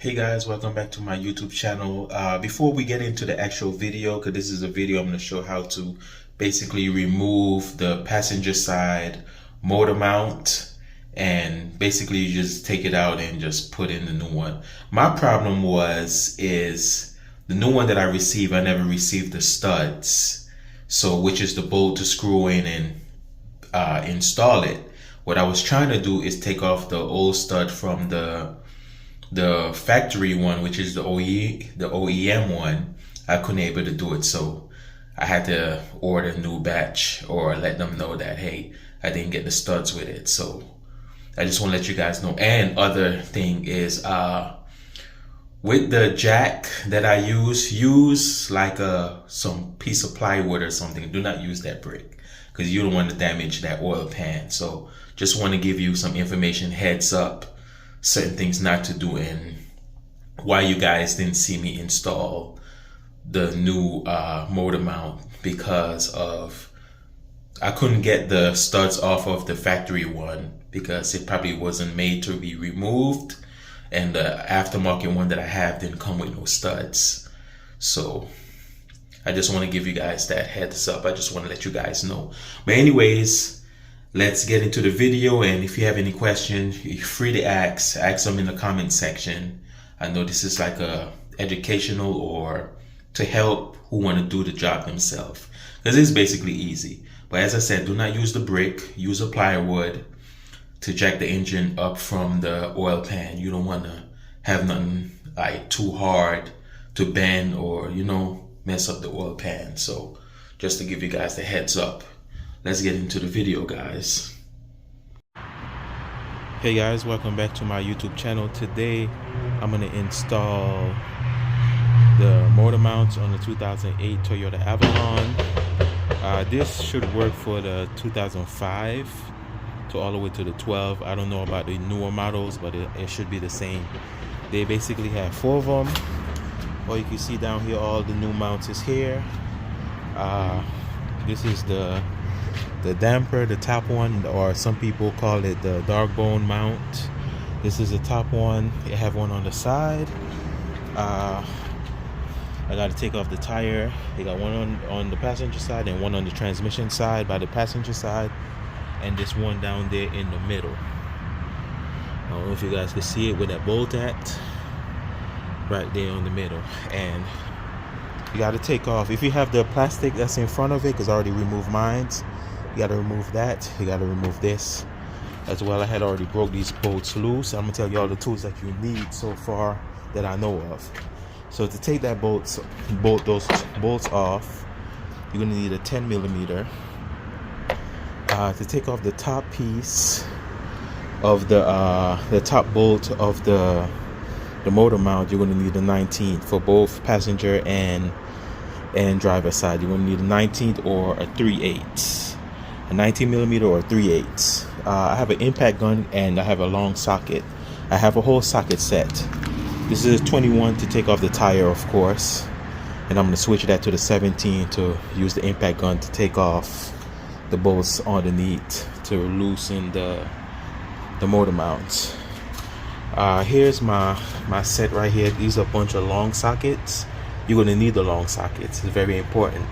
Hey guys, welcome back to my YouTube channel. Before we get into the actual video, because this is a video, I'm going to show how to basically remove the passenger side motor mount, and basically you just take it out and just put in the new one. My problem is the new one that I received, I never received the studs, so which is the bolt to screw in and install it. What I was trying to do is take off the old stud from the factory one, which is the OEM one. I couldn't able to do it, so I had to order a new batch or let them know that, hey, I didn't get the studs with it. So I just want to let you guys know. And other thing is, with the jack that I use like some piece of plywood or something. Do not use that brick, because you don't want to damage that oil pan. So just want to give you some information, heads up, certain things not to do, and why you guys didn't see me install the new motor mount, because of I couldn't get the studs off of the factory one because it probably wasn't made to be removed, and the aftermarket one that I have didn't come with no studs. So I just want to give you guys that heads up. I just want to let you guys know. But anyways, let's get into the video, and if you have any questions, you're free to ask them in the comment section. I know this is like a educational or to help who want to do the job themselves, because it's basically easy. But as I said, do not use the brick, use a plywood to jack the engine up from the oil pan. You don't want to have nothing like too hard to bend or, mess up the oil pan. So just to give you guys the heads up. Let's get into the video, guys. Hey guys, welcome back to my YouTube channel. Today I'm going to install the motor mounts on the 2008 Toyota Avalon. This should work for the 2005 to all the way to the 12. I don't know about the newer models, but it should be the same. They basically have 4 of them. Or you can see down here, all the new mounts is here. This is the damper, the top one, or some people call it the dark bone mount. This is the top one. You have one on the side. I got to take off the tire. You got one on the passenger side and one on the transmission side by the passenger side, and this one down there in the middle. I don't know if you guys can see it with that bolt at right there on the middle. And you got to take off, if you have the plastic that's in front of it, because I already removed mine, you got to remove that. You got to remove this as well. I had already broke these bolts loose. I'm gonna tell you all the tools that you need so far that I know of. So to take that bolt those bolts off, you're gonna need a 10 millimeter. To take off the top piece of the top bolt of the motor mount, you're gonna need a 19th for both passenger and driver side. You're gonna need a 19th or a 3/8, a 19 millimeter or 3/8. I have an impact gun and I have a long socket. I have a whole socket set. This is a 21 to take off the tire, of course, and I'm gonna switch that to the 17 to use the impact gun to take off the bolts underneath to loosen the motor mounts. Here's my set right here. These are a bunch of long sockets. You're gonna need the long sockets. It's very important.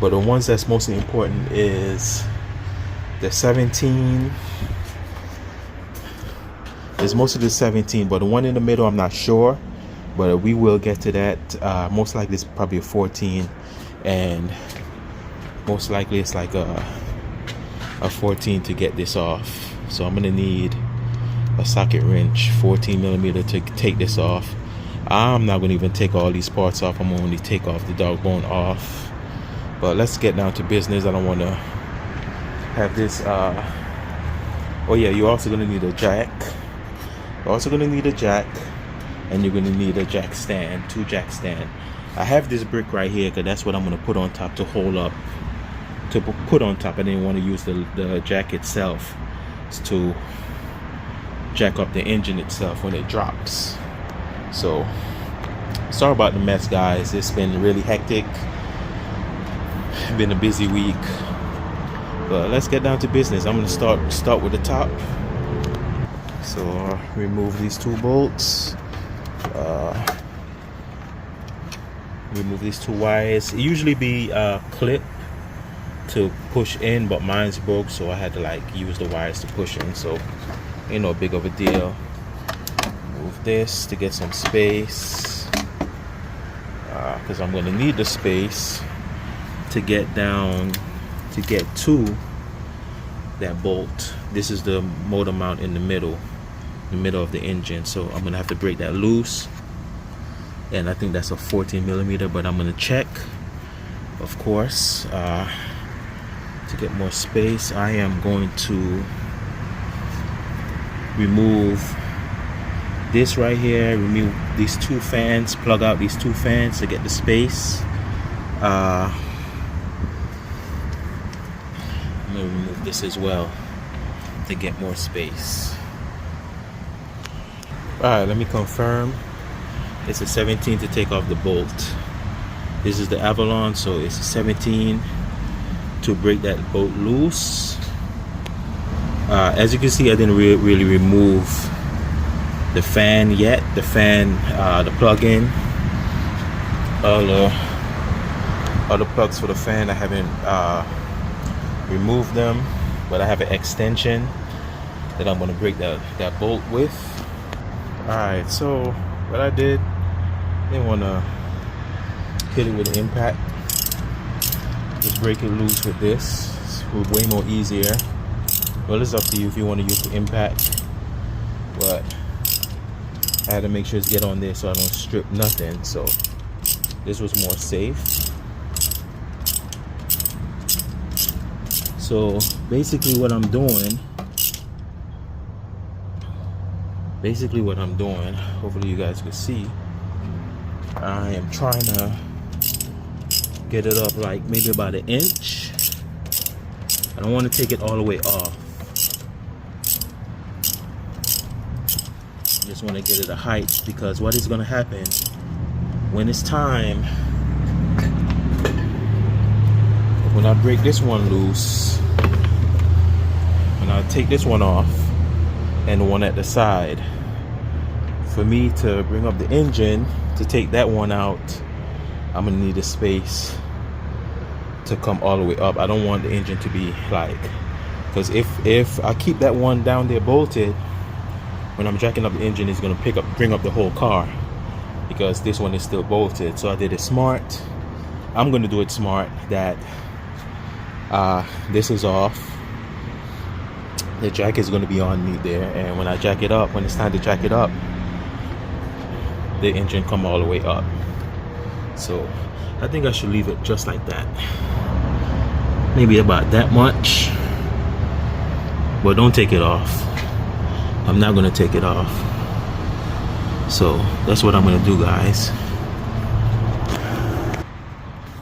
But the ones that's mostly important is the 17. There's most of the 17, but the one in the middle I'm not sure, but we will get to that. Most likely it's probably a 14, and most likely it's like a 14 to get this off. So I'm gonna need a socket wrench, 14 millimeter, to take this off. I'm not gonna even take all these parts off. I'm gonna only take off the dog bone off. But let's get down to business. I don't want to have this. Oh yeah, you're also gonna need a jack. You're also gonna need a jack, and you're gonna need a jack stand, 2 jack stand. I have this brick right here because that's what I'm gonna put on top to hold up, to put on top. I didn't want to use the jack itself to jack up the engine itself when it drops. So sorry about the mess, guys. It's been really hectic. Been a busy week, but let's get down to business. I'm gonna start with the top. So remove these 2 bolts. Remove these two wires. It usually be a clip to push in, but mine's broke, so I had to like use the wires to push in, so ain't no big of a deal. Move this to get some space, because I'm gonna need the space to get down to get to that bolt. This is the motor mount in the middle of the engine, so I'm gonna have to break that loose, and I think that's a 14mm, but I'm gonna check, of course. To get more space, I am going to remove this right here, remove these two fans, plug out these two fans to get the space. I'm gonna remove this as well to get more space. Alright, let me confirm. It's a 17 to take off the bolt. This is the Avalon, so it's a 17 to break that bolt loose. As you can see, I didn't really remove the fan yet. The fan, the plug-in, all the plugs for the fan, I haven't removed them, but I have an extension that I'm going to break that bolt with. Alright, so what I did, didn't want to hit it with an impact. Just break it loose with this. It's way more easier. Well, it's up to you if you want to use the impact, but I had to make sure it's get on there so I don't strip nothing, so this was more safe. So basically what I'm doing, hopefully you guys can see, I am trying to get it up like maybe about an inch. I don't want to take it all the way off. I just want to get it a height, because what is going to happen when it's time, when I break this one loose, when I take this one off and the one at the side, for me to bring up the engine to take that one out, I'm gonna need a space to come all the way up. I don't want the engine to be like, because if I keep that one down there bolted, when I'm jacking up the engine, it's gonna bring up the whole car, because this one is still bolted. So I did it smart. I'm gonna do it smart that this is off, the jack is gonna be on me there, and when I jack it up, when it's time to jack it up, the engine come all the way up. So I think I should leave it just like that, maybe about that much, but don't take it off. I'm not gonna take it off. So that's what I'm gonna do, guys.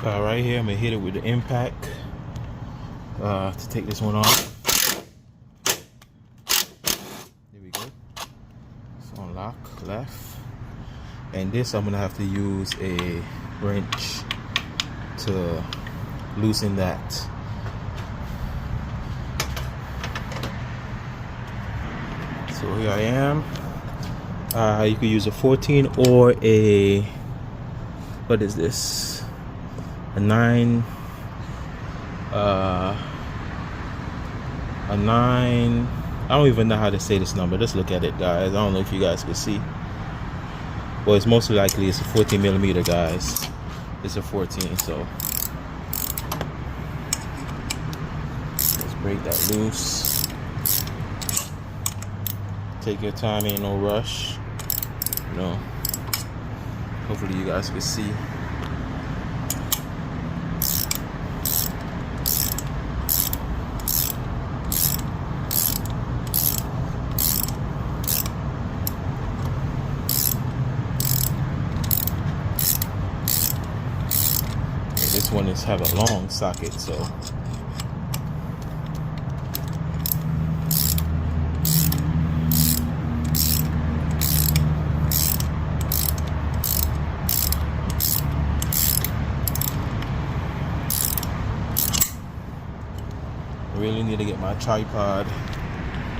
Right here, I'm gonna hit it with the impact to take this one off. There we go. So unlock left, and this I'm gonna have to use a wrench to loosen that. So here I am. You could use a 14 or a, what is this, a 9, a 9, I don't even know how to say this number. Let's look at it, guys. I don't know if you guys can see. Well, it's most likely it's a 14mm, guys. It's a 14, so let's break that loose. Take your time, ain't no rush. You know, hopefully you guys can see. This one is have a long socket, so I really need to get my tripod.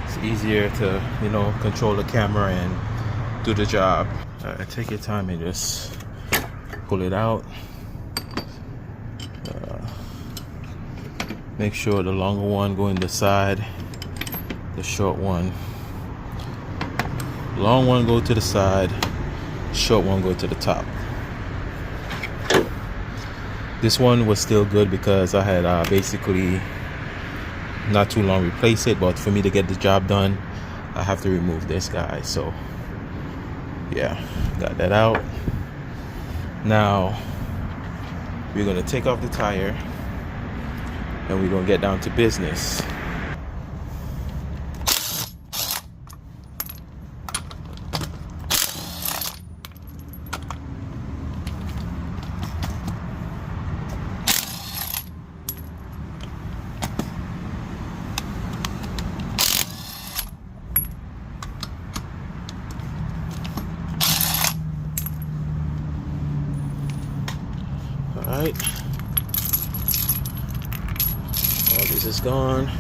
It's easier to, you know, control the camera and do the job. Take your time and just pull it out. Make sure the longer one go in the side, the short one. Long one go to the side, short one go to the top. This one was still good because I had basically not too long replaced it, but for me to get the job done, I have to remove this guy. So yeah, got that out. Now we're gonna take off the tire and we're gonna get down to business. Alright, all this is gone.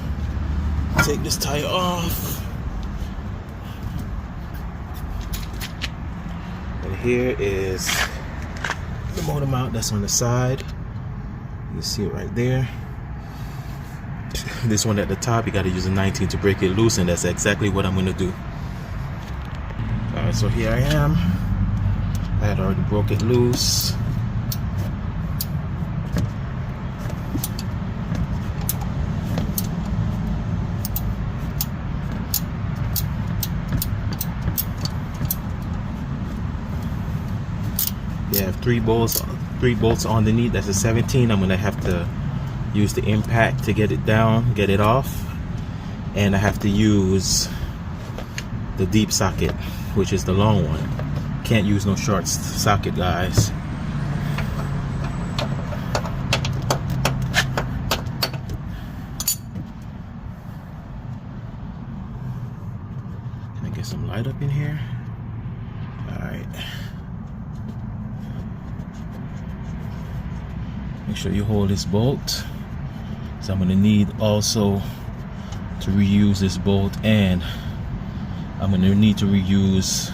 Take this tire off. And here is the motor mount that's on the side. You can see it right there. This one at the top, you got to use a 19 to break it loose, and that's exactly what I'm going to do. Alright, so here I am. I had already broke it loose. You have three bolts underneath. That's a 17. I'm gonna have to use the impact to get it down, get it off, and I have to use the deep socket, which is the long one. Can't use no short socket, guys. Can I get some light up in here? All right. Make sure you hold this bolt. So I'm gonna need also to reuse this bolt, and I'm gonna need to reuse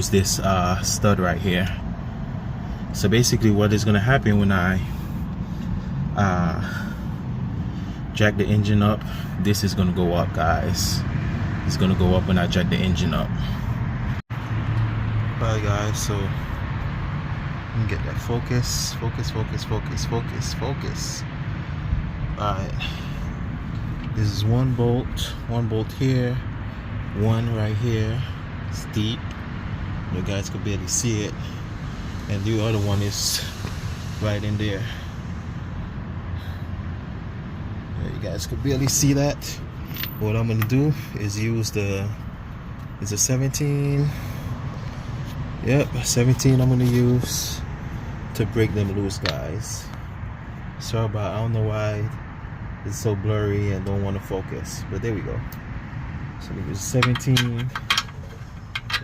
this stud right here. So basically what is gonna happen when I jack the engine up, this is gonna go up, guys. It's gonna go up when I jack the engine up. Alright guys, so let me get that focus. Alright, this is one bolt here, one right here. It's deep, you guys could barely see it, and the other one is right in there. You guys could barely see that. What I'm gonna do is use it's a 17. Yep, 17 I'm gonna use to break them loose, guys. Sorry about, I don't know why it's so blurry and don't want to focus, but there we go. So I'm gonna use 17,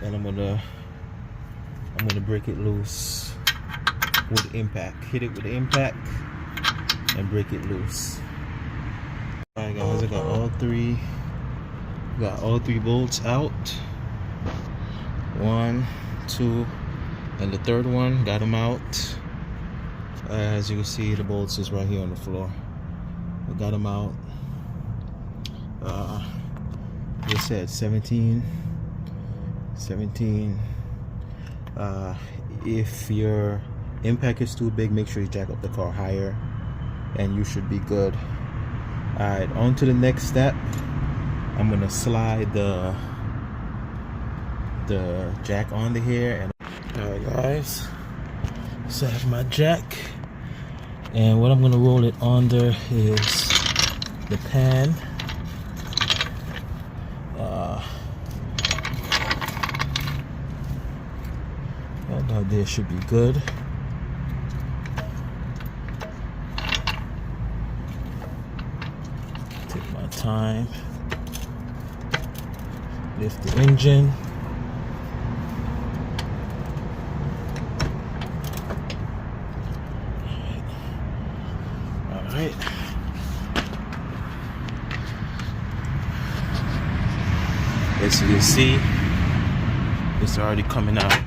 and I'm gonna break it loose with impact. Hit it with the impact and break it loose. Alright guys, I got all three bolts out. 1, 2, and the third one, got them out. As you can see, the bolts is right here on the floor. We got them out. They said 17. If your impact is too big, make sure you jack up the car higher, and you should be good. Alright, on to the next step. I'm gonna slide the jack onto here, and alright guys, so I have my jack, and what I'm gonna roll it under is the pan. That out there should be good. Take my time. Lift the engine. Alright. As you can see, it's already coming out.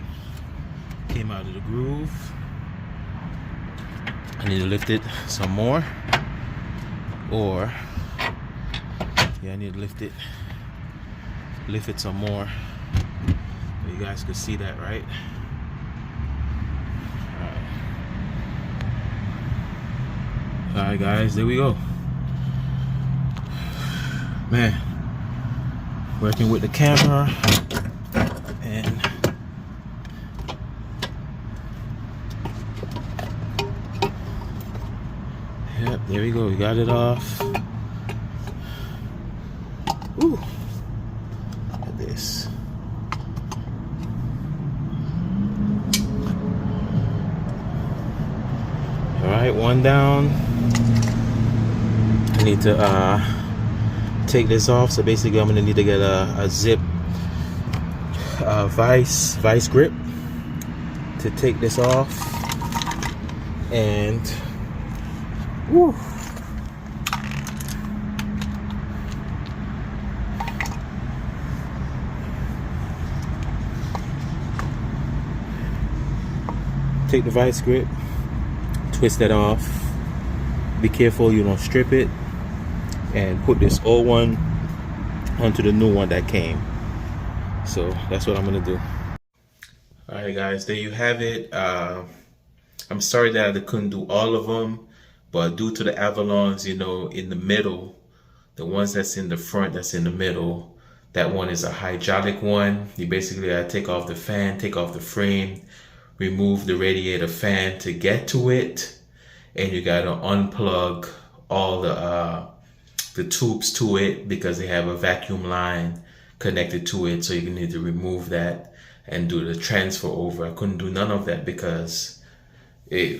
Came out of the groove. I need to lift it some more, or yeah, I need to lift it some more. You guys can see that, right? All right, guys, there we go. Man, working with the camera, and yep, there we go. We got it off. Ooh, look at this. All right, one down. I need to take this off. So basically, I'm gonna need to get a zip vice grip to take this off, and woo. Take the vice grip, twist that off. Be careful you don't strip it, and put this old one onto the new one that came. So that's what I'm gonna do. All right, guys, there you have it. I'm sorry that I couldn't do all of them, but due to the avalons, you know, in the middle, the ones that's in the front, that's in the middle, that one is a hydraulic one. You basically gotta take off the fan, take off the frame, remove the radiator fan to get to it, and you gotta unplug all the tubes to it, because they have a vacuum line connected to it. So you need to remove that and do the transfer over. I couldn't do none of that because I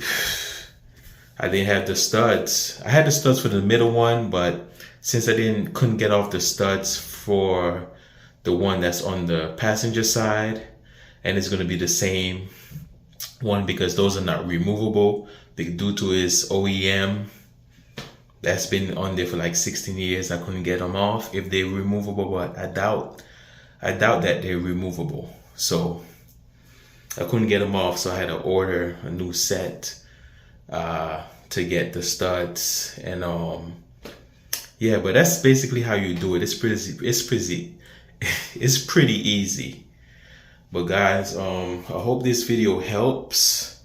didn't have the studs. I had the studs for the middle one, but since I couldn't get off the studs for the one that's on the passenger side, and it's going to be the same one because those are not removable due to its OEM. That's been on there for like 16 years. I couldn't get them off if they're removable, but I doubt that they're removable. So I couldn't get them off, so I had to order a new set to get the studs. And yeah, but that's basically how you do it. It's pretty easy. But guys, I hope this video helps.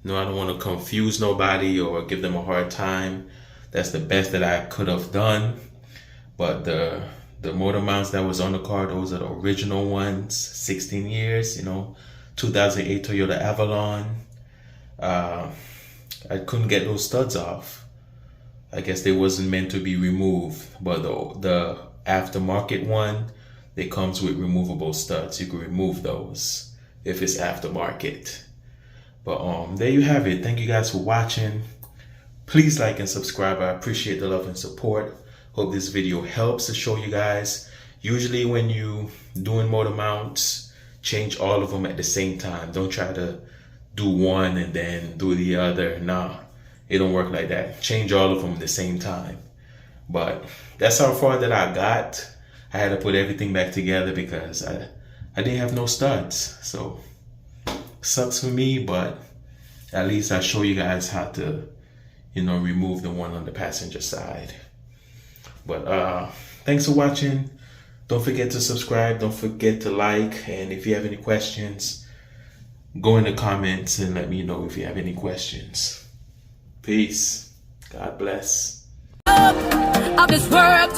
You know, I don't want to confuse nobody or give them a hard time. That's the best that I could have done. But the motor mounts that was on the car, those are the original ones, 16 years, you know, 2008 Toyota Avalon. I couldn't get those studs off. I guess they wasn't meant to be removed. But the aftermarket one, it comes with removable studs. You can remove those if it's aftermarket. But there you have it. Thank you guys for watching. Please like and subscribe. I appreciate the love and support. Hope this video helps to show you guys. Usually when you doing motor mounts, change all of them at the same time. Don't try to do one and then do the other. Nah, it don't work like that. Change all of them at the same time. But that's how far that I got. I had to put everything back together because I didn't have no studs. So sucks for me, but at least I show you guys how to, you know, remove the one on the passenger side. But thanks for watching. Don't forget to subscribe. Don't forget to like. And if you have any questions, go in the comments and let me know if you have any questions. Peace. God bless. Of this world.